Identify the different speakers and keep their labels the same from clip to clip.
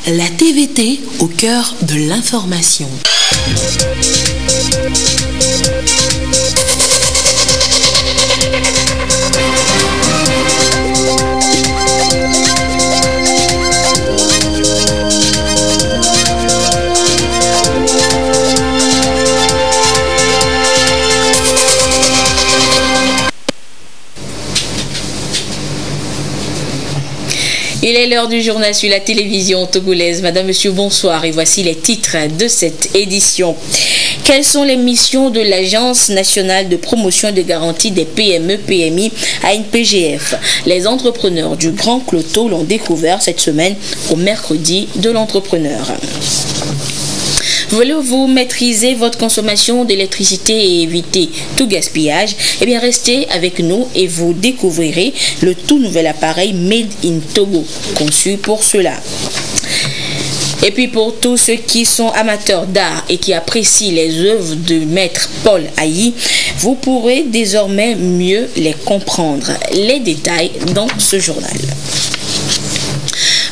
Speaker 1: La TVT au cœur de l'information.
Speaker 2: Il est l'heure du journal sur la télévision togolaise. Madame, monsieur, bonsoir. Et voici les titres de cette édition. Quelles sont les missions de l'Agence nationale de promotion et de garantie des PME-PMI ANPGF? Les entrepreneurs du Grand Cloto l'ont découvert cette semaine au mercredi de l'entrepreneur. Voulez-vous maîtriser votre consommation d'électricité et éviter tout gaspillage? Eh bien, restez avec nous et vous découvrirez le tout nouvel appareil Made in Togo, conçu pour cela. Et puis pour tous ceux qui sont amateurs d'art et qui apprécient les œuvres de maître Paul Haï, vous pourrez désormais mieux les comprendre. Les détails dans ce journal.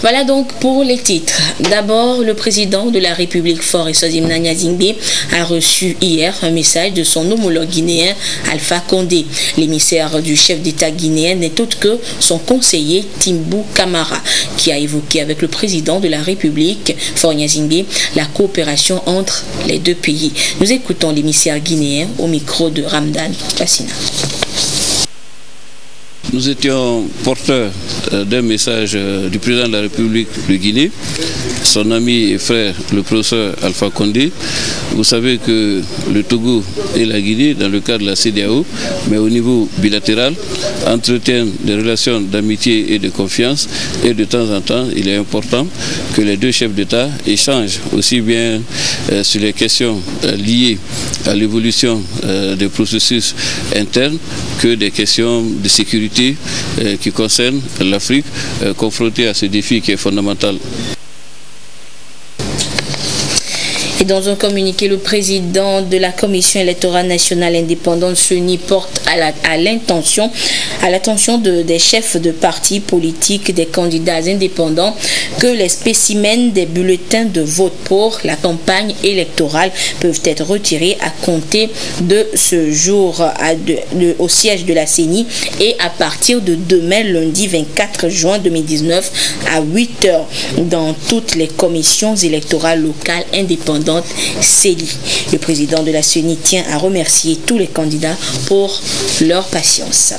Speaker 2: Voilà donc pour les titres. D'abord, le président de la République Faure Eswatini Nyasimbe a reçu hier un message de son homologue guinéen Alpha Condé. L'émissaire du chef d'État guinéen n'est autre que son conseiller Timbou Camara, qui a évoqué avec le président de la République Faure Nyasimbe la coopération entre les deux pays. Nous écoutons l'émissaire guinéen au micro de Ramdan Fassina.
Speaker 3: Nous étions porteurs d'un message du président de la République de Guinée, son ami et frère, le professeur Alpha Condé. Vous savez que le Togo et la Guinée, dans le cadre de la CEDEAO, mais au niveau bilatéral, entretiennent des relations d'amitié et de confiance. Et de temps en temps, il est important que les deux chefs d'État échangent aussi bien sur les questions liées à l'évolution des processus internes que des questions de sécurité qui concernent l'Afrique confrontée à ce défi qui est fondamental.
Speaker 2: Et dans un communiqué, le président de la Commission électorale nationale indépendante, CENI, porte à l'attention des chefs de partis politiques, des candidats indépendants, que les spécimens des bulletins de vote pour la campagne électorale peuvent être retirés à compter de ce jour au siège de la CENI et à partir de demain, lundi 24 juin 2019, à 8 h dans toutes les commissions électorales locales indépendantes CELI. Le président de la CENI tient à remercier tous les candidats pour leur patience.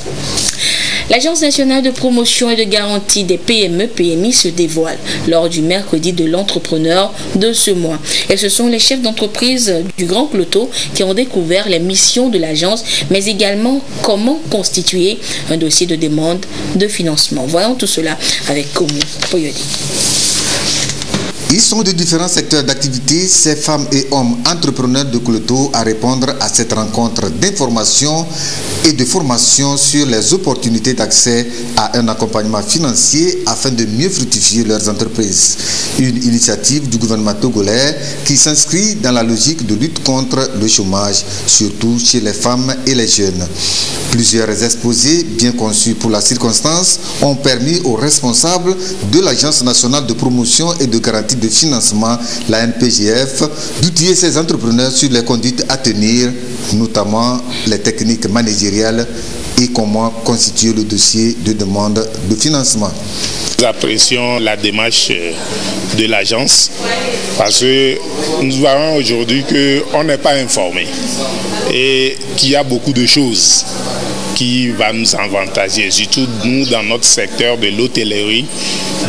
Speaker 2: L'Agence nationale de promotion et de garantie des PME-PMI se dévoile lors du mercredi de l'entrepreneur de ce mois. Et ce sont les chefs d'entreprise du Grand Cloto qui ont découvert les missions de l'agence, mais également comment constituer un dossier de demande de financement. Voyons tout cela avec Komu Poyodi.
Speaker 4: Ils sont de différents secteurs d'activité, ces femmes et hommes entrepreneurs de Cloto, à répondre à cette rencontre d'information et de formation sur les opportunités d'accès à un accompagnement financier afin de mieux fructifier leurs entreprises. Une initiative du gouvernement togolais qui s'inscrit dans la logique de lutte contre le chômage, surtout chez les femmes et les jeunes. Plusieurs exposés bien conçus pour la circonstance ont permis aux responsables de l'Agence nationale de promotion et de garantie de financement, la NPGF, d'outiller ces entrepreneurs sur les conduites à tenir, notamment les techniques managériales et comment constituer le dossier de demande de financement.
Speaker 5: Nous apprécions la démarche de l'agence parce que nous voyons aujourd'hui qu'on n'est pas informé et qu'il y a beaucoup de choses qui vont nous avantager, surtout nous dans notre secteur de l'hôtellerie,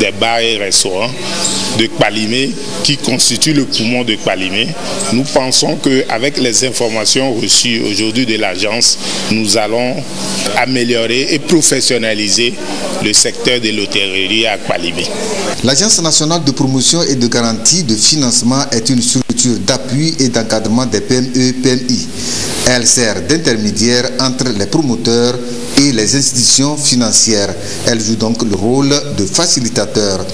Speaker 5: des bars et restaurants de Kpalimé, qui constitue le poumon de Kpalimé. Nous pensons qu'avec les informations reçues aujourd'hui de l'agence, nous allons améliorer et professionnaliser le secteur de l'hôtellerie à Kpalimé.
Speaker 4: L'Agence nationale de promotion et de garantie de financement est une structure d'appui et d'encadrement des PME-PMI. Elle sert d'intermédiaire entre les promoteurs et les institutions financières. Elle joue donc le rôle de facilitateur.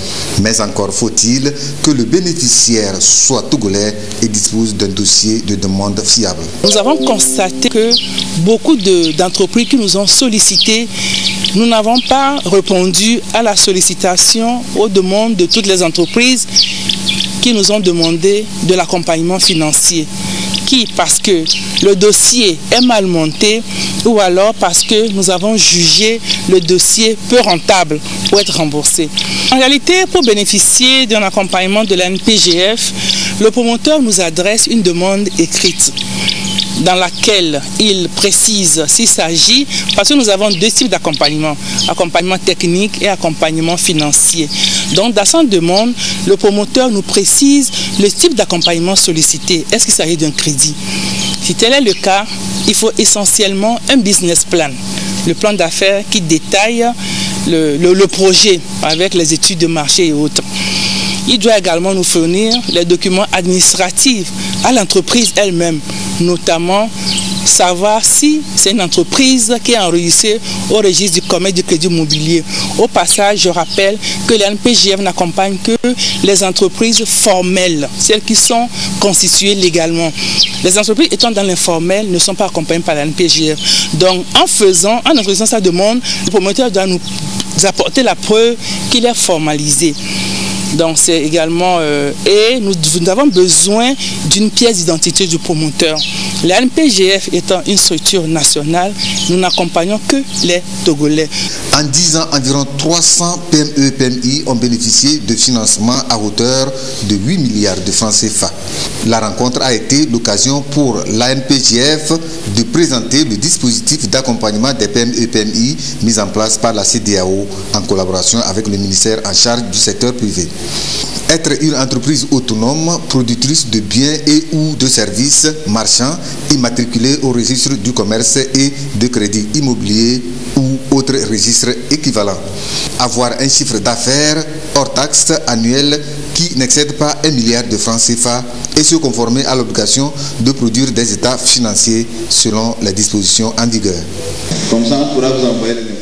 Speaker 4: Mais encore faut-il que le bénéficiaire soit togolais et dispose d'un dossier de demande fiable.
Speaker 6: Nous avons constaté que beaucoup d'entreprises qui nous ont sollicité nous n'avons pas répondu à la sollicitation, aux demandes de toutes les entreprises qui nous ont demandé de l'accompagnement financier. Parce que le dossier est mal monté ou alors parce que nous avons jugé le dossier peu rentable pour être remboursé. En réalité, pour bénéficier d'un accompagnement de la NPGF, le promoteur nous adresse une demande écrite dans laquelle il précise s'il s'agit, parce que nous avons deux types d'accompagnement, accompagnement technique et accompagnement financier. Donc dans sa demande, le promoteur nous précise le type d'accompagnement sollicité. Est-ce qu'il s'agit d'un crédit? Si tel est le cas, il faut essentiellement un business plan, le plan d'affaires qui détaille le projet avec les études de marché et autres. Il doit également nous fournir les documents administratifs à l'entreprise elle-même, notamment savoir si c'est une entreprise qui est enregistrée au registre du commerce du crédit immobilier. Au passage, je rappelle que la NPGF n'accompagne que les entreprises formelles, celles qui sont constituées légalement. Les entreprises étant dans l'informel ne sont pas accompagnées par la NPGF. Donc, en introduisant sa demande, le promoteur doit nous apporter la preuve qu'il est formalisé. Donc c'est également et nous avons besoin d'une pièce d'identité du promoteur. La NPGF étant une structure nationale, nous n'accompagnons que les Togolais.
Speaker 4: En 10 ans, environ 300 PME et PMI ont bénéficié de financement à hauteur de 8 milliards de francs CFA. La rencontre a été l'occasion pour la NPGF de présenter le dispositif d'accompagnement des PME et PMI mis en place par la CEDEAO en collaboration avec le ministère en charge du secteur privé. Être une entreprise autonome, productrice de biens et ou de services marchands, immatriculée au registre du commerce et de crédit immobilier ou autres registres équivalents. Avoir un chiffre d'affaires hors taxe annuel qui n'excède pas 1 milliard de francs CFA et se conformer à l'obligation de produire des états financiers selon les dispositions en vigueur. Comme ça, on pourra vous envoyer les...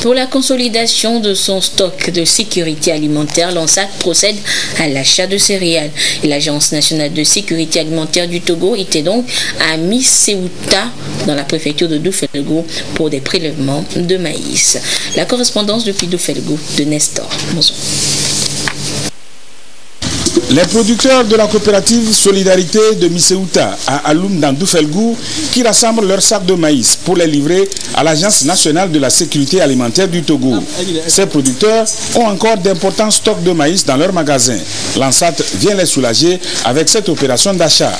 Speaker 2: Pour la consolidation de son stock de sécurité alimentaire, l'ANSAT procède à l'achat de céréales. Et l'Agence nationale de sécurité alimentaire du Togo était donc à Misséouta, dans la préfecture de Doufelgo, pour des prélèvements de maïs. La correspondance depuis Doufelgo de Nestor. Bonsoir.
Speaker 7: Les producteurs de la coopérative Solidarité de Misséouta à Aloum dans Doufelgou qui rassemblent leurs sacs de maïs pour les livrer à l'Agence nationale de la sécurité alimentaire du Togo. Ces producteurs ont encore d'importants stocks de maïs dans leurs magasins. L'ANSAT vient les soulager avec cette opération d'achat.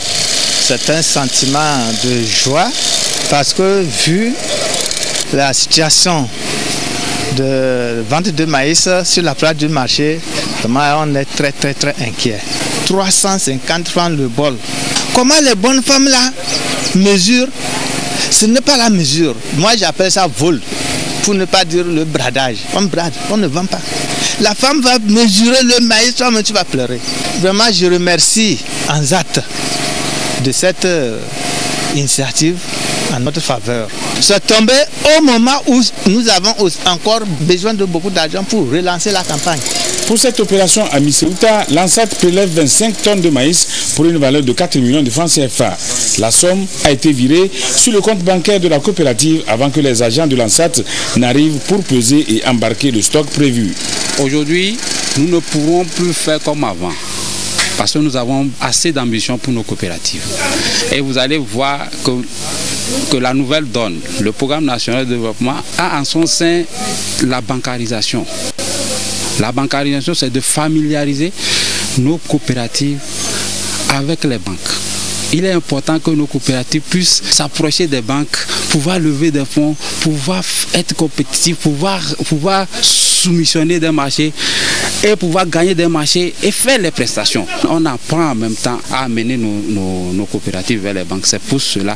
Speaker 8: C'est un sentiment de joie parce que vu la situation de vente de maïs sur la place du marché, on est très inquiet. 350 francs le bol. Comment les bonnes femmes là mesurent? Ce n'est pas la mesure. Moi j'appelle ça vol, pour ne pas dire le bradage. On brade, on ne vend pas. La femme va mesurer le maïs, toi-même tu vas pleurer. Vraiment je remercie ANSAT de cette initiative en notre faveur. C'est tombé au moment où nous avons encore besoin de beaucoup d'argent pour relancer la campagne.
Speaker 7: Pour cette opération à Misséouta, l'ANSAT prélève 25 tonnes de maïs pour une valeur de 4 millions de francs CFA. La somme a été virée sur le compte bancaire de la coopérative avant que les agents de l'ANSAT n'arrivent pour peser et embarquer le stock prévu.
Speaker 9: Aujourd'hui, nous ne pourrons plus faire comme avant, parce que nous avons assez d'ambition pour nos coopératives. Et vous allez voir que la nouvelle donne, le programme national de développement, a en son sein la bancarisation. La bancarisation, c'est de familiariser nos coopératives avec les banques. Il est important que nos coopératives puissent s'approcher des banques, pouvoir lever des fonds, pouvoir être compétitifs, pouvoir soumissionner des marchés et pouvoir gagner des marchés et faire les prestations. On apprend en même temps à amener nos coopératives vers les banques. C'est pour cela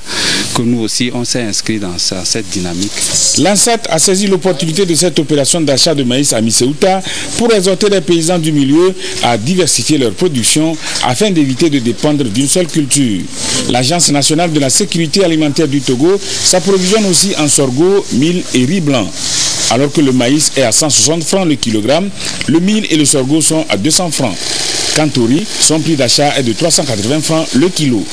Speaker 9: que nous aussi, on s'est inscrit dans cette dynamique.
Speaker 7: L'ANSAT a saisi l'opportunité de cette opération d'achat de maïs à Misséouta pour exhorter les paysans du milieu à diversifier leur production afin d'éviter de dépendre d'une seule culture. L'Agence nationale de la sécurité alimentaire du Togo s'approvisionne aussi en sorgho, mil et riz blanc. Alors que le maïs est à 160 francs le kilogramme, le mil et le sorgho sont à 200 francs. Quant au riz, son prix d'achat est de 380 francs le kilo.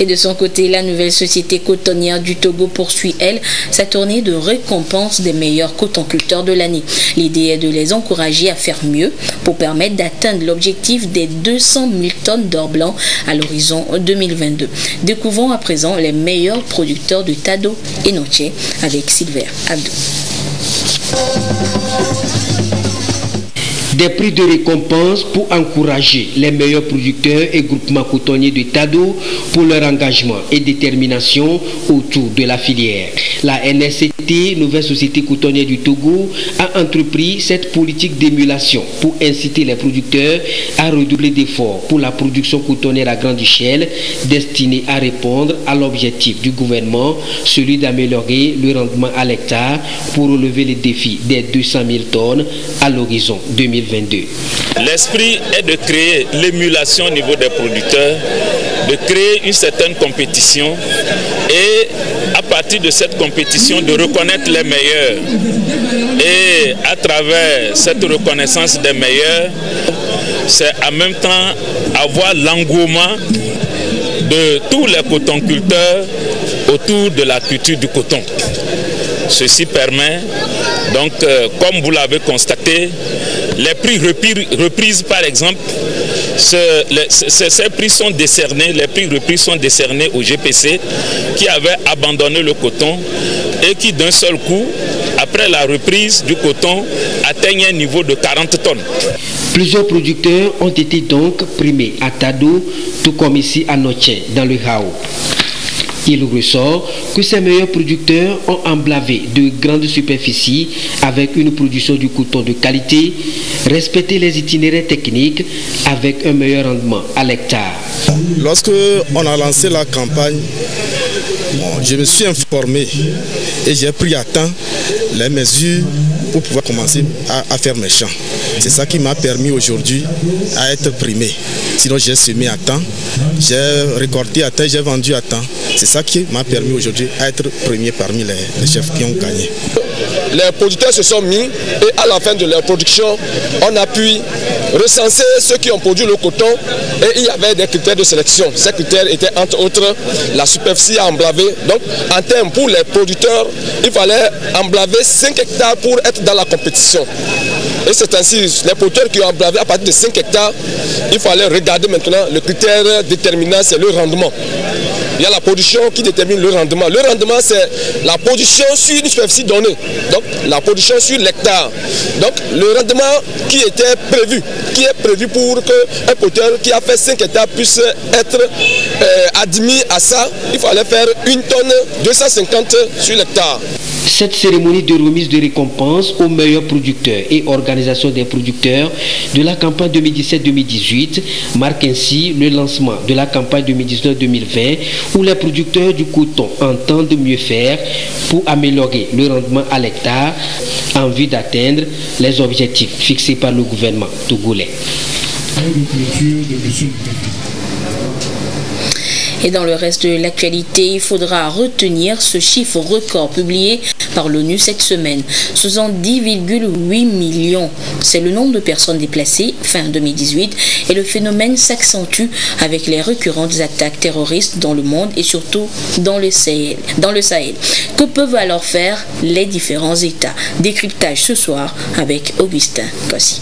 Speaker 2: Et de son côté, la nouvelle société cotonnière du Togo poursuit, elle, sa tournée de récompense des meilleurs cotonculteurs de l'année. L'idée est de les encourager à faire mieux pour permettre d'atteindre l'objectif des 200 000 tonnes d'or blanc à l'horizon 2022. Découvrons à présent les meilleurs producteurs de Tado et Noche avec Silver Abdou.
Speaker 10: Des prix de récompense pour encourager les meilleurs producteurs et groupements cotonniers de Tado pour leur engagement et détermination autour de la filière. La NSCT, nouvelle société cotonnière du Togo, a entrepris cette politique d'émulation pour inciter les producteurs à redoubler d'efforts pour la production cotonnière à grande échelle, destinée à répondre à l'objectif du gouvernement, celui d'améliorer le rendement à l'hectare pour relever les défis des 200 000 tonnes à l'horizon 2022.
Speaker 11: L'esprit est de créer l'émulation au niveau des producteurs, de créer une certaine compétition et à partir de cette compétition de reconnaître les meilleurs. Et à travers cette reconnaissance des meilleurs, c'est en même temps avoir l'engouement de tous les cotonculteurs autour de la culture du coton. Ceci permet donc, comme vous l'avez constaté, les prix reprises par exemple, ces prix sont décernés, les prix reprises sont décernés au GPC qui avait abandonné le coton et qui d'un seul coup, après la reprise du coton, atteignent un niveau de 40 tonnes.
Speaker 10: Plusieurs producteurs ont été donc primés à Tado, tout comme ici à Noche, dans le Hao. Il ressort que ces meilleurs producteurs ont emblavé de grandes superficies avec une production du coton de qualité, respecté les itinéraires techniques avec un meilleur rendement à l'hectare.
Speaker 12: Lorsque on a lancé la campagne, je me suis informé et j'ai pris à temps les mesures pour pouvoir commencer à faire mes champs. C'est ça qui m'a permis aujourd'hui à être primé. Sinon j'ai semé à temps, j'ai récolté à temps, j'ai vendu à temps. C'est ça qui m'a permis aujourd'hui à être premier parmi les chefs qui ont gagné.
Speaker 13: Les producteurs se sont mis et à la fin de leur production, on a pu recenser ceux qui ont produit le coton et il y avait des critères de sélection. Ces critères étaient entre autres la superficie à emblaver. Donc en termes pour les producteurs, il fallait emblaver 5 hectares pour être dans la compétition. Et c'est ainsi, les producteurs qui ont emblavé à partir de 5 hectares, il fallait regarder maintenant le critère déterminant, c'est le rendement. Il y a la production qui détermine le rendement. Le rendement, c'est la production sur une superficie donnée. Donc, la production sur l'hectare. Donc, le rendement qui était prévu, qui est prévu pour qu'un producteur qui a fait 5 hectares puisse être admis à ça, il fallait faire 1 tonne 250 sur l'hectare.
Speaker 10: Cette cérémonie de remise de récompense aux meilleurs producteurs et organisation des producteurs de la campagne 2017-2018 marque ainsi le lancement de la campagne 2019-2020 où les producteurs du coton entendent mieux faire pour améliorer le rendement à l'hectare en vue d'atteindre les objectifs fixés par le gouvernement togolais.
Speaker 2: Et dans le reste de l'actualité, il faudra retenir ce chiffre record publié par l'ONU cette semaine. 70,8 millions, c'est le nombre de personnes déplacées fin 2018 et le phénomène s'accentue avec les récurrentes attaques terroristes dans le monde et surtout dans le Sahel. Que peuvent alors faire les différents États? Décryptage ce soir avec Augustin Kossi.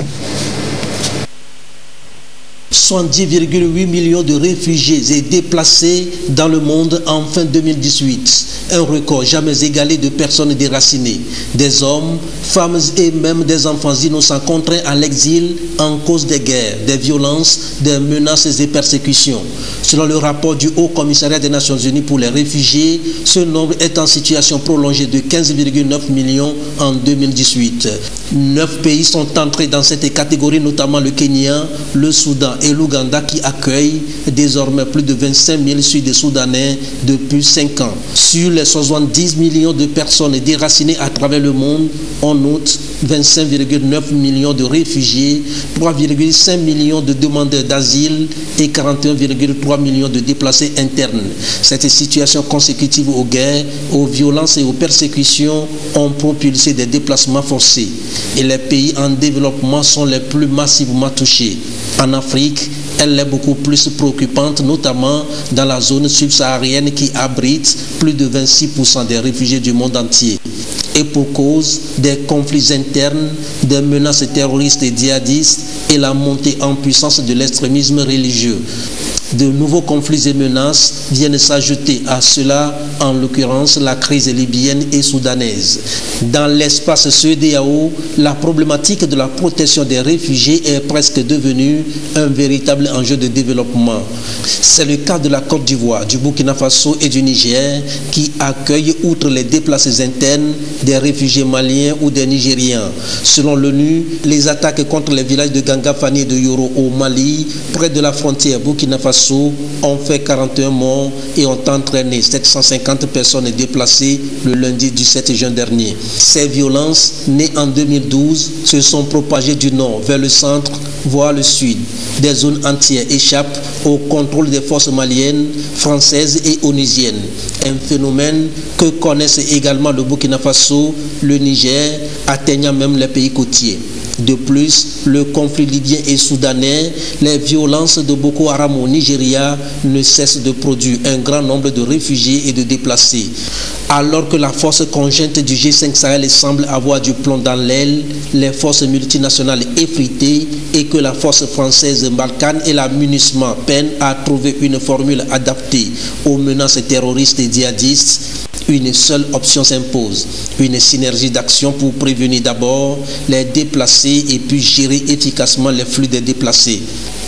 Speaker 14: 70,8 millions de réfugiés et déplacés dans le monde en fin 2018. Un record jamais égalé de personnes déracinées. Des hommes, femmes et même des enfants innocents contraints à l'exil en cause des guerres, des violences, des menaces et persécutions. Selon le rapport du Haut Commissariat des Nations Unies pour les réfugiés, ce nombre est en situation prolongée de 15,9 millions en 2018. 9 pays sont entrés dans cette catégorie, notamment le Kenya, le Soudan et l'Ouganda qui accueillent désormais plus de 25 000 Sud-Soudanais depuis 5 ans. Sur les 70 millions de personnes déracinées à travers le monde, on note 25,9 millions de réfugiés, 3,5 millions de demandeurs d'asile et 41,3 millions de déplacés internes. Cette situation consécutive aux guerres, aux violences et aux persécutions ont propulsé des déplacements forcés. Et les pays en développement sont les plus massivement touchés. En Afrique, Elle est beaucoup plus préoccupante, notamment dans la zone subsaharienne qui abrite plus de 26% des réfugiés du monde entier. Et pour cause des conflits internes, des menaces terroristes et djihadistes et la montée en puissance de l'extrémisme religieux. De nouveaux conflits et menaces viennent s'ajouter à cela, en l'occurrence la crise libyenne et soudanaise. Dans l'espace CEDEAO, la problématique de la protection des réfugiés est presque devenue un véritable enjeu de développement. C'est le cas de la Côte d'Ivoire, du Burkina Faso et du Niger qui accueillent, outre les déplacés internes, des réfugiés maliens ou des Nigériens. Selon l'ONU, les attaques contre les villages de Gangafani et de Yoro au Mali, près de la frontière Burkina Faso, ont fait 41 morts et ont entraîné 750 personnes déplacées le lundi du 7 juin dernier. Ces violences, nées en 2012, se sont propagées du nord vers le centre, voire le sud. Des zones entières échappent au contrôle des forces maliennes, françaises et onusiennes. Un phénomène que connaissent également le Burkina Faso, le Niger, atteignant même les pays côtiers. De plus, le conflit libyen et soudanais, les violences de Boko Haram au Nigeria ne cessent de produire un grand nombre de réfugiés et de déplacés. Alors que la force conjointe du G5 Sahel semble avoir du plomb dans l'aile, les forces multinationales effritées et que la force française Barkhane et la MINUSMA peinent à trouver une formule adaptée aux menaces terroristes et djihadistes, une seule option s'impose, une synergie d'action pour prévenir d'abord les déplacés et puis gérer efficacement les flux des déplacés.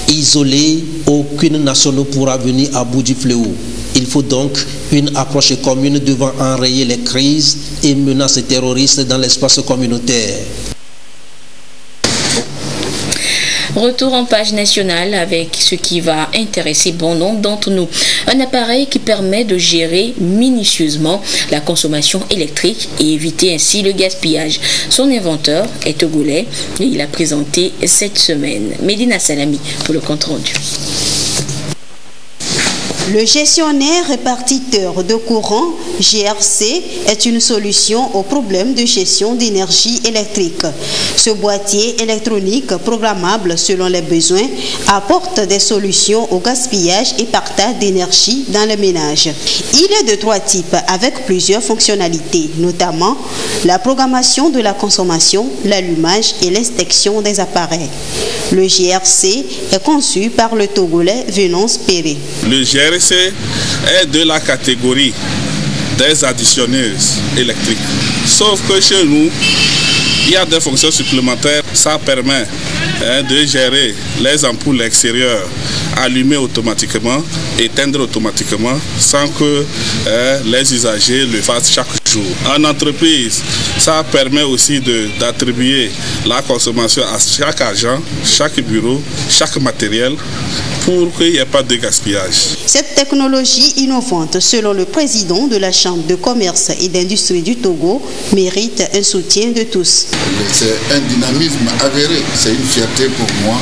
Speaker 14: Isolée, aucune nation ne pourra venir à bout du fléau. Il faut donc une approche commune devant enrayer les crises et menaces terroristes dans l'espace communautaire.
Speaker 2: Retour en page nationale avec ce qui va intéresser bon nombre d'entre nous. Un appareil qui permet de gérer minutieusement la consommation électrique et éviter ainsi le gaspillage. Son inventeur est togolais et il a présenté cette semaine. Medina Salami pour le compte rendu.
Speaker 15: Le gestionnaire répartiteur de courant, GRC, est une solution au problème de gestion d'énergie électrique. Ce boîtier électronique programmable selon les besoins apporte des solutions au gaspillage et partage d'énergie dans les ménages. Il est de trois types avec plusieurs fonctionnalités, notamment la programmation de la consommation, l'allumage et l'inspection des appareils. Le GRC est conçu par le Togolais Venance Péré.
Speaker 16: Le GRC est de la catégorie des additionneuses électriques. Sauf que chez nous, il y a des fonctions supplémentaires. Ça permet de gérer les ampoules extérieures allumées automatiquement, éteindre automatiquement, sans que les usagers le fassent chaque jour. En entreprise, ça permet aussi d'attribuer la consommation à chaque agent, chaque bureau, chaque matériel, pour qu'il n'y ait pas de gaspillage.
Speaker 15: Cette technologie innovante, selon le président de la Chambre de commerce et d'industrie du Togo, mérite un soutien de tous.
Speaker 17: C'est un dynamisme avéré. C'est une fierté pour moi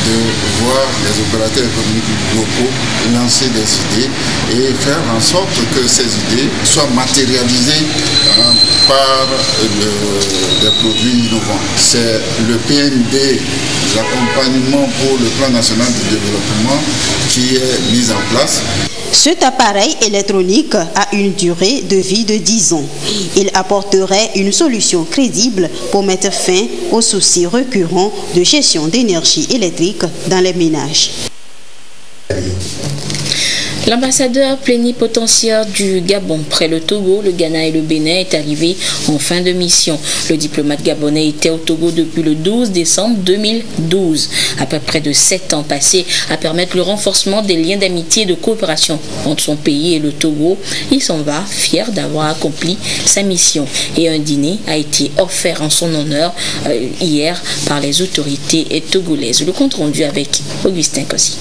Speaker 17: de voir les opérateurs économiques locaux lancer des idées et faire en sorte que ces idées soient matérialisées par des produits innovants. C'est le PND, l'accompagnement pour le plan national de développement, qui est mis en place.
Speaker 15: Cet appareil électronique a une durée de vie de 10 ans. Il apporterait une solution crédible pour mettre fin aux soucis récurrents de gestion d'énergie électrique dans les ménages.
Speaker 2: L'ambassadeur plénipotentiaire du Gabon près le Togo, le Ghana et le Bénin est arrivé en fin de mission. Le diplomate gabonais était au Togo depuis le 12 décembre 2012. Après près de 7 ans passés à permettre le renforcement des liens d'amitié et de coopération entre son pays et le Togo, il s'en va fier d'avoir accompli sa mission. Et un dîner a été offert en son honneur hier par les autorités togolaises. Le compte rendu avec Augustin Kossi.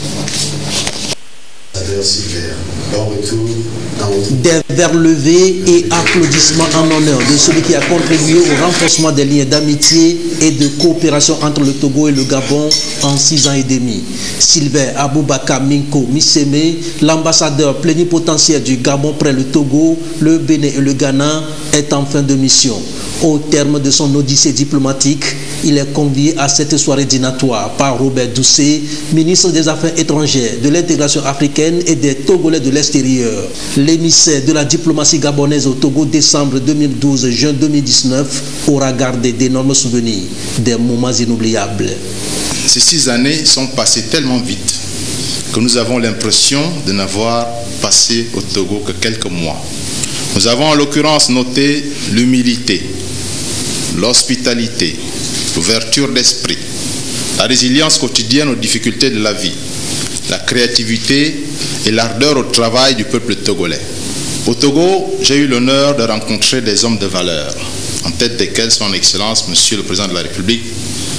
Speaker 14: Des verres levés et applaudissements en honneur de celui qui a contribué au renforcement des liens d'amitié et de coopération entre le Togo et le Gabon en 6 ans et demi. Sylvain Aboubaka Minko Misseme, l'ambassadeur plénipotentiaire du Gabon près le Togo, le Bénin et le Ghana, est en fin de mission. Au terme de son odyssée diplomatique, Il est convié à cette soirée dînatoire par Robert Doucet, ministre des Affaires étrangères, de l'intégration africaine et des Togolais de l'extérieur. L'émissaire de la diplomatie gabonaise au Togo décembre 2012-juin 2019 aura gardé d'énormes souvenirs, des moments inoubliables.
Speaker 18: Ces 6 années sont passées tellement vite que nous avons l'impression de n'avoir passé au Togo que quelques mois. Nous avons en l'occurrence noté l'humilité, l'hospitalité, l'ouverture d'esprit, la résilience quotidienne aux difficultés de la vie, la créativité et l'ardeur au travail du peuple togolais. Au Togo, j'ai eu l'honneur de rencontrer des hommes de valeur, en tête desquels son Excellence, Monsieur le Président de la République,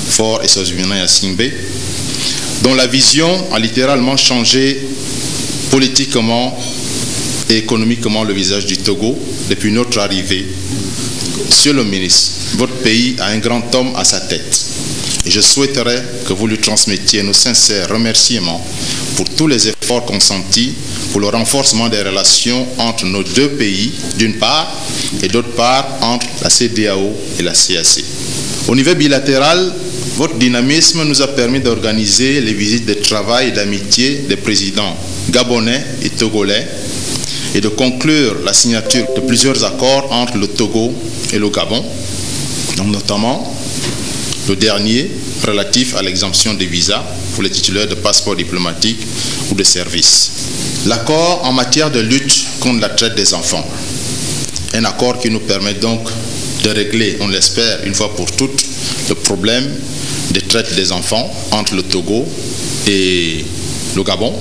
Speaker 18: Faure Essozimana Gnassingbé, dont la vision a littéralement changé politiquement et économiquement le visage du Togo depuis notre arrivée. Monsieur le ministre, votre pays a un grand homme à sa tête et je souhaiterais que vous lui transmettiez nos sincères remerciements pour tous les efforts consentis pour le renforcement des relations entre nos deux pays, d'une part, et d'autre part, entre la CEDEAO et la CEEAC. Au niveau bilatéral, votre dynamisme nous a permis d'organiser les visites de travail et d'amitié des présidents gabonais et togolais et de conclure la signature de plusieurs accords entre le Togo et le Gabon, donc notamment le dernier relatif à l'exemption des visas pour les titulaires de passeports diplomatiques ou de services. L'accord en matière de lutte contre la traite des enfants, un accord qui nous permet donc de régler, on l'espère, une fois pour toutes, le problème de traite des enfants entre le Togo et le Gabon.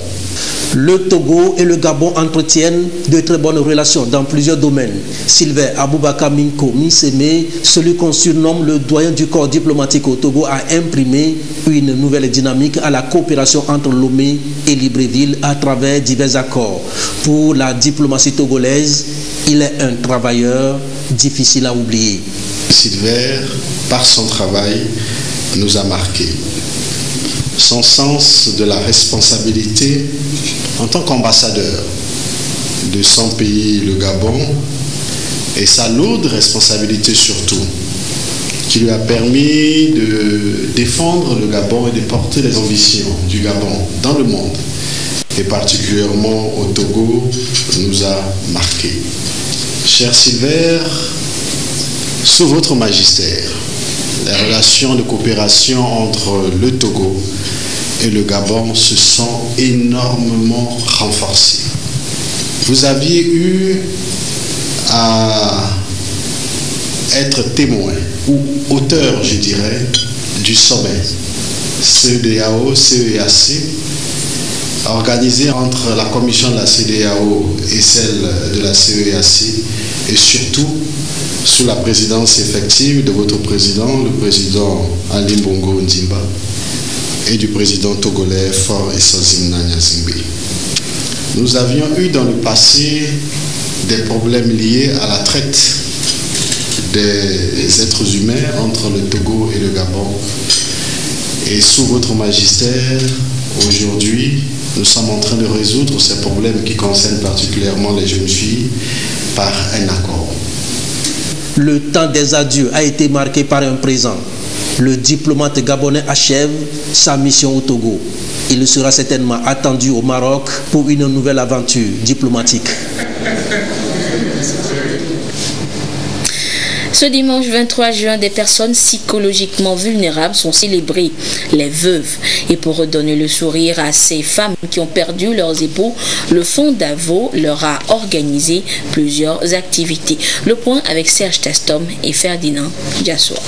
Speaker 14: Le Togo et le Gabon entretiennent de très bonnes relations dans plusieurs domaines. Sylvain Aboubakar Minko Miseme, celui qu'on surnomme le doyen du corps diplomatique au Togo, a imprimé une nouvelle dynamique à la coopération entre Lomé et Libreville à travers divers accords. Pour la diplomatie togolaise, il est un travailleur difficile à oublier.
Speaker 19: Sylvain, par son travail, nous a marqué. Son sens de la responsabilité en tant qu'ambassadeur de son pays, le Gabon, et sa lourde responsabilité surtout, qui lui a permis de défendre le Gabon et de porter les ambitions du Gabon dans le monde, et particulièrement au Togo, nous a marqué. Cher Sylvain, sous votre magistère, les relations de coopération entre le Togo et le Gabon se sont énormément renforcées. Vous aviez eu à être témoin ou auteur, je dirais, du sommet CEDEAO, CEEAC, organisé entre la commission de la CEDEAO et celle de la CEEAC, et surtout sous la présidence effective de votre président, le président Ali Bongo Ndimba, et du président togolais Faure Essozimana Gnassingbé. Nous avions eu dans le passé des problèmes liés à la traite des êtres humains entre le Togo et le Gabon. Et sous votre magistère, aujourd'hui, nous sommes en train de résoudre ces problèmes qui concernent particulièrement les jeunes filles par un accord.
Speaker 14: Le temps des adieux a été marqué par un présent. Le diplomate gabonais achève sa mission au Togo. Il sera certainement attendu au Maroc pour une nouvelle aventure diplomatique.
Speaker 2: Ce dimanche 23 juin, des personnes psychologiquement vulnérables sont célébrées, les veuves. Et pour redonner le sourire à ces femmes qui ont perdu leurs époux, le Fonds Davo leur a organisé plusieurs activités. Le point avec Serge Testom et Ferdinand Diassoa.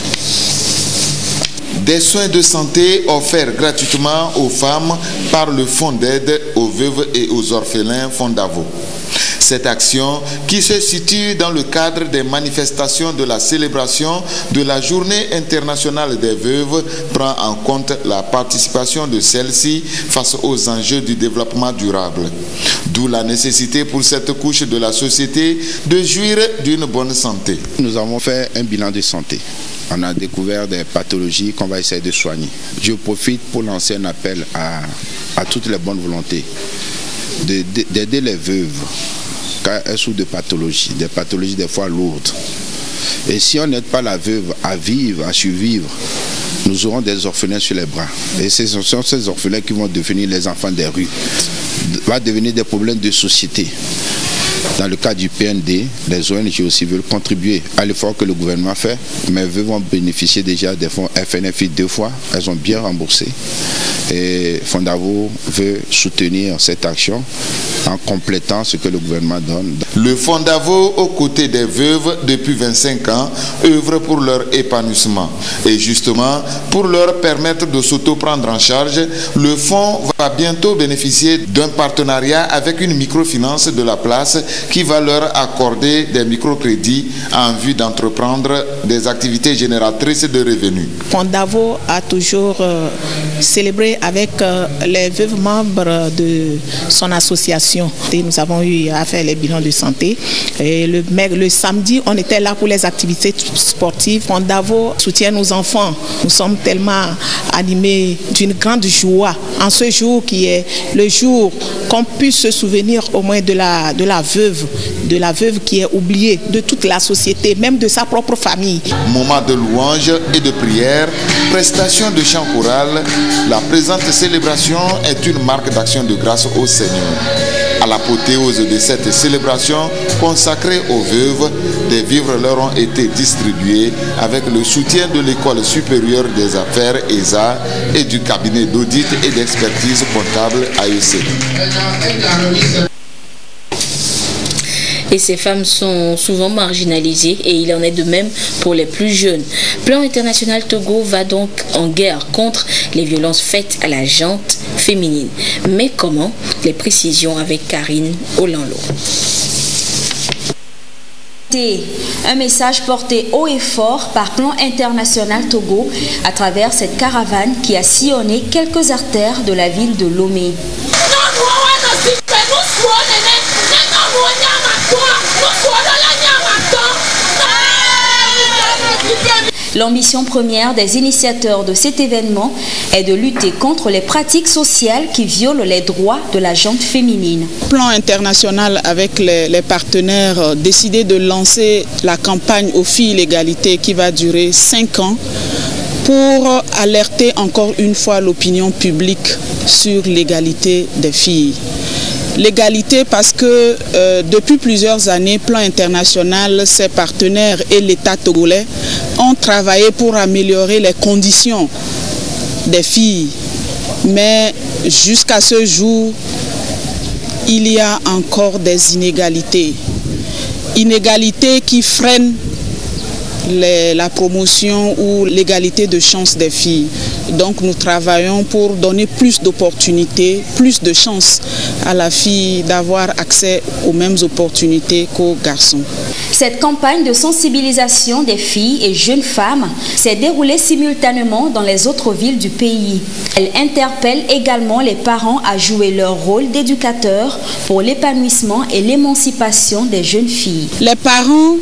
Speaker 20: Des soins de santé offerts gratuitement aux femmes par le Fonds d'aide aux veuves et aux orphelins Fonds Davo. Cette action, qui se situe dans le cadre des manifestations de la célébration de la Journée internationale des veuves, prend en compte la participation de celles-ci face aux enjeux du développement durable. D'où la nécessité pour cette couche de la société de jouir d'une bonne santé.
Speaker 21: Nous avons fait un bilan de santé. On a découvert des pathologies qu'on va essayer de soigner. Je profite pour lancer un appel à toutes les bonnes volontés d'aider les veuves car elles souffrent de pathologies, des pathologies des fois lourdes. Et si on n'aide pas la veuve à vivre, à survivre, nous aurons des orphelins sur les bras. Et ce sont ces orphelins qui vont devenir les enfants des rues. Va devenir des problèmes de société. Dans le cas du PND, les ONG aussi veulent contribuer à l'effort que le gouvernement fait, mais vont bénéficier déjà des fonds FNFI 2 fois. Elles ont bien remboursé. Et Fondavo veut soutenir cette action en complétant ce que le gouvernement donne.
Speaker 20: Le Fondavo, aux côtés des veuves depuis 25 ans, œuvre pour leur épanouissement. Et justement, pour leur permettre de s'auto-prendre en charge, le fonds va bientôt bénéficier d'un partenariat avec une microfinance de la place qui va leur accorder des microcrédits en vue d'entreprendre des activités génératrices de revenus.
Speaker 6: Fondavo a toujours célébré avec les veuves membres de son association. Et nous avons eu à faire les bilans de santé. Et le samedi, on était là pour les activités sportives. Fondavo soutient nos enfants. Nous sommes tellement animés d'une grande joie en ce jour qui est le jour qu'on puisse se souvenir au moins de la veuve qui est oubliée de toute la société, même de sa propre famille.
Speaker 20: Moment de louange et de prière, prestation de chant choral, la présente célébration est une marque d'action de grâce au Seigneur. À l'apothéose de cette célébration consacrée aux veuves, des vivres leur ont été distribués avec le soutien de l'École supérieure des affaires ESA et du cabinet d'audit et d'expertise comptable AEC.
Speaker 2: Et ces femmes sont souvent marginalisées et il en est de même pour les plus jeunes. Plan International Togo va donc en guerre contre les violences faites à la gente féminine. Mais comment? Les précisions avec Karine Olano.
Speaker 1: Un message porté haut et fort par Plan International Togo à travers cette caravane qui a sillonné quelques artères de la ville de Lomé. L'ambition première des initiateurs de cet événement est de lutter contre les pratiques sociales qui violent les droits de la gente féminine.
Speaker 6: Plan International avec les partenaires a décidé de lancer la campagne aux filles l'égalité qui va durer 5 ans pour alerter encore une fois l'opinion publique sur l'égalité des filles. L'égalité parce que depuis plusieurs années, Plan International, ses partenaires et l'État togolais ont travaillé pour améliorer les conditions des filles. Mais jusqu'à ce jour, il y a encore des inégalités. Inégalités qui freinent la promotion ou l'égalité de chance des filles. Donc nous travaillons pour donner plus d'opportunités, plus de chances à la fille d'avoir accès aux mêmes opportunités qu'aux garçons.
Speaker 1: Cette campagne de sensibilisation des filles et jeunes femmes s'est déroulée simultanément dans les autres villes du pays. Elle interpelle également les parents à jouer leur rôle d'éducateurs pour l'épanouissement et l'émancipation des jeunes filles.
Speaker 6: Les parents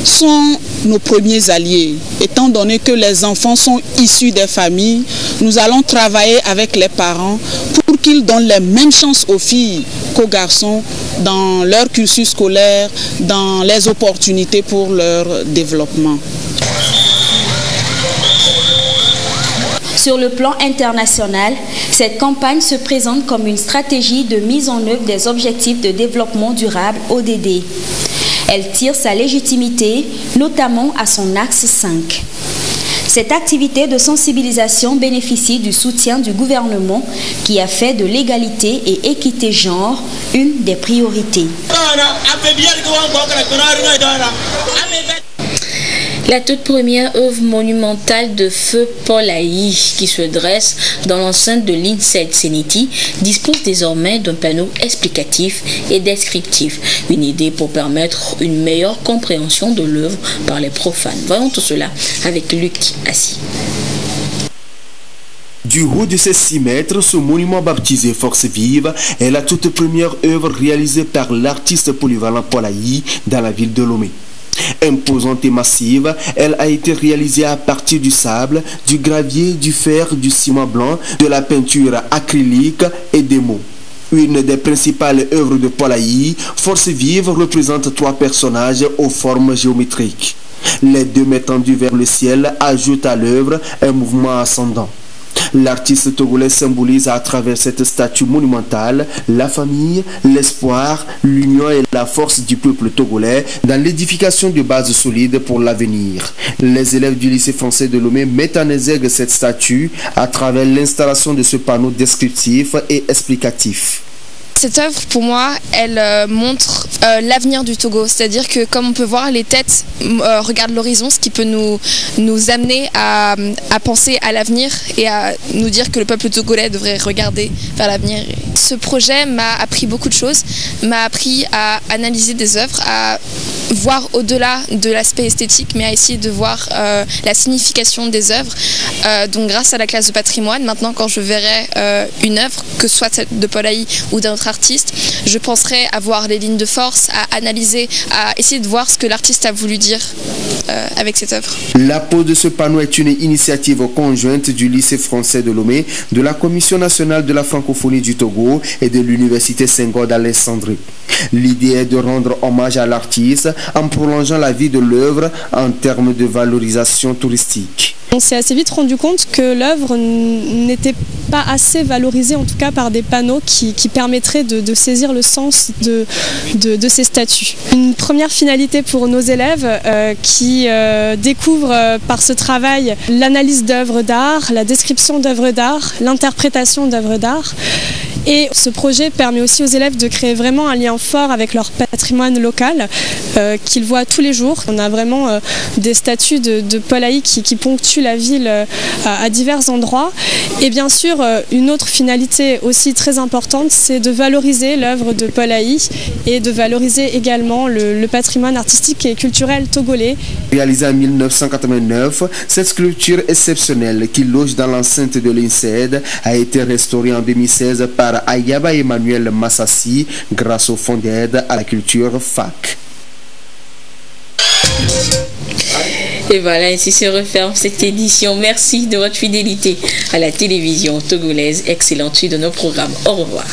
Speaker 6: sont nos premiers alliés. Étant donné que les enfants sont issus des familles, nous allons travailler avec les parents pour qu'ils donnent les mêmes chances aux filles qu'aux garçons dans leur cursus scolaire, dans les opportunités pour leur développement.
Speaker 1: Sur le plan international, cette campagne se présente comme une stratégie de mise en œuvre des objectifs de développement durable ODD. Elle tire sa légitimité, notamment à son axe 5. Cette activité de sensibilisation bénéficie du soutien du gouvernement qui a fait de l'égalité et équité genre une des priorités.
Speaker 2: La toute première œuvre monumentale de feu Paul Aïe, qui se dresse dans l'enceinte de l'INSET Seniti, dispose désormais d'un panneau explicatif et descriptif. Une idée pour permettre une meilleure compréhension de l'œuvre par les profanes. Voyons tout cela avec Luc Assis.
Speaker 22: Du haut de ses 6 mètres, ce monument baptisé Force Vive est la toute première œuvre réalisée par l'artiste polyvalent Paul Aïe dans la ville de Lomé. Imposante et massive, elle a été réalisée à partir du sable, du gravier, du fer, du ciment blanc, de la peinture acrylique et des mots. Une des principales œuvres de Paul Aïe, Force Vive représente 3 personnages aux formes géométriques. Les deux mains tendues vers le ciel ajoutent à l'œuvre un mouvement ascendant. L'artiste togolais symbolise à travers cette statue monumentale la famille, l'espoir, l'union et la force du peuple togolais dans l'édification de bases solides pour l'avenir. Les élèves du lycée français de Lomé mettent en exergue cette statue à travers l'installation de ce panneau descriptif et explicatif.
Speaker 3: Cette œuvre, pour moi, elle montre l'avenir du Togo. C'est-à-dire que, comme on peut voir, les têtes regardent l'horizon, ce qui peut nous amener à penser à l'avenir et à nous dire que le peuple togolais devrait regarder vers l'avenir. Ce projet m'a appris beaucoup de choses, m'a appris à analyser des œuvres, à voir au-delà de l'aspect esthétique, mais à essayer de voir la signification des œuvres. Donc grâce à la classe de patrimoine, maintenant quand je verrai une œuvre, que ce soit celle de Paul Haï ou d'un autre artiste, je penserai à voir les lignes de force, à analyser, à essayer de voir ce que l'artiste a voulu dire avec cette œuvre.
Speaker 22: La pose de ce panneau est une initiative conjointe du lycée français de Lomé, de la Commission nationale de la francophonie du Togo et de l'université Senghor d'Alexandrie. L'idée est de rendre hommage à l'artiste en prolongeant la vie de l'œuvre en termes de valorisation touristique.
Speaker 5: On s'est assez vite rendu compte que l'œuvre n'était pas assez valorisée, en tout cas par des panneaux qui permettraient de saisir le sens de ces statues. Une première finalité pour nos élèves qui découvrent par ce travail l'analyse d'œuvres d'art, la description d'œuvres d'art, l'interprétation d'œuvres d'art. Et ce projet permet aussi aux élèves de créer vraiment un lien fort avec leur patrimoine local qu'ils voient tous les jours. On a vraiment des statues de Paul Haï qui ponctuent la ville à divers endroits. Et bien sûr, une autre finalité aussi très importante, c'est de valoriser l'œuvre de Paul Haï et de valoriser également le patrimoine artistique et culturel togolais.
Speaker 22: Réalisée en 1989, cette sculpture exceptionnelle qui loge dans l'enceinte de l'INSED a été restaurée en 2016 par Ayaba Emmanuel Massassi grâce au Fonds d'aide à la culture FAC.
Speaker 2: Et voilà, ainsi se referme cette édition. Merci de votre fidélité à la télévision togolaise. Excellente suite de nos programmes. Au revoir.